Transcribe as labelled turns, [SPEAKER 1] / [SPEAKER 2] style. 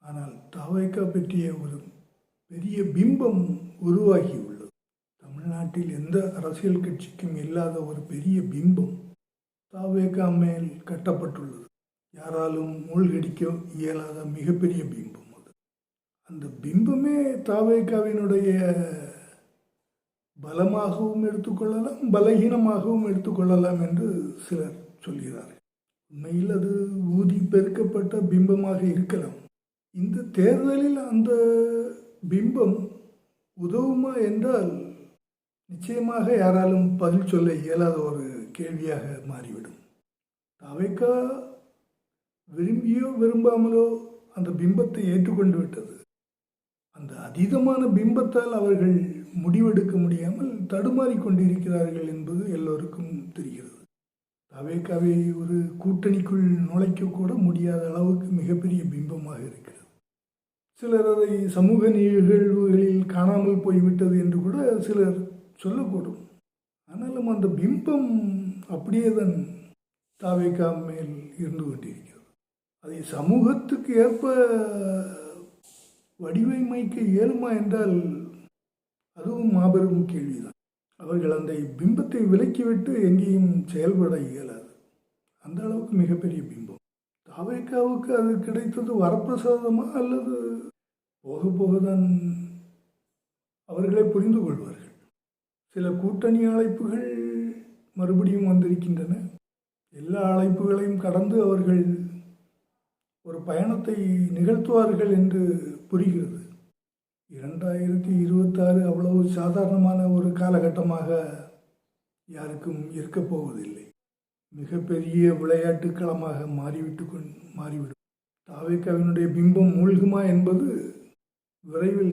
[SPEAKER 1] ஆனால் தாவேக்கா பற்றிய ஒரு பெரிய பிம்பம் உருவாகியுள்ளது. தமிழ்நாட்டில் எந்த அரசியல் கட்சிக்கும் இல்லாத ஒரு பெரிய பிம்பம் தாவேக்கா மேல் கட்டப்பட்டுள்ளது. யாராலும் மூழ்கடிக்க இயலாத மிகப்பெரிய பிம்பம் அது. அந்த பிம்பமே தாவேக்காவினுடைய பலமாகவும் எடுத்துக்கொள்ளலாம், பலகீனமாகவும் எடுத்துக்கொள்ளலாம் என்று சிலர் சொல்கிறார்கள். உண்மையில் அது ஊதி பெருக்கப்பட்ட பிம்பமாக இருக்கலாம். இந்த தேர்தலில் அந்த பிம்பம் உதவுமா என்றால் நிச்சயமாக யாராலும் பதில் சொல்ல இயலாத ஒரு கேள்வியாக மாறிவிடும். தாவேக்கா விரும்பியோ விரும்பாமலோ அந்த பிம்பத்தை ஏற்றுக்கொண்டு விட்டது. அந்த அதீதமான பிம்பத்தால் அவர்கள் முடிவெடுக்க முடியாமல் தடுமாறி கொண்டிருக்கிறார்கள் என்பது எல்லோருக்கும் தெரிகிறது. தாவேக்காவை ஒரு கூட்டணிக்குள் நுழைக்க கூட முடியாத அளவுக்கு மிகப்பெரிய பிம்பமாக இருக்கிறது. சிலர் அதை சமூக நிகழ்வுகளில் காணாமல் போய்விட்டது என்று கூட சிலர் சொல்லக்கூடும். ஆனாலும் அந்த பிம்பம் அப்படியே தான் தாவேக்கா மேல் இருந்து கொண்டிருக்கிறது. அதை சமூகத்துக்கு ஏற்ப வடிவமைக்க இயலுமா என்றால் அதுவும் மாபெரும் கேள்விதான். அவர்கள் அந்த பிம்பத்தை விலக்கிவிட்டு எங்கேயும் செயல்பட இயலாது. அந்த அளவுக்கு மிகப்பெரிய பிம்பம். தாவேக்காவுக்கு அது கிடைத்தது வரப்பிரசாதமா அல்லது போக போகதான் அவர்களே புரிந்து கொள்வார்கள். சில கூட்டணி அழைப்புகள் மறுபடியும் வந்திருக்கின்றன. எல்லா அழைப்புகளையும் கடந்து அவர்கள் ஒரு பயணத்தை நிகழ்த்துவார்கள் என்று புரிகிறது. 2026 அவ்வளவு சாதாரணமான ஒரு காலகட்டமாக யாருக்கும் இருக்கப் போவதில்லை. மிகப்பெரிய விளையாட்டு களமாக மாறிவிடும். தாவேக்காவினுடைய பிம்பம் மூழ்குமா என்பது விரைவில்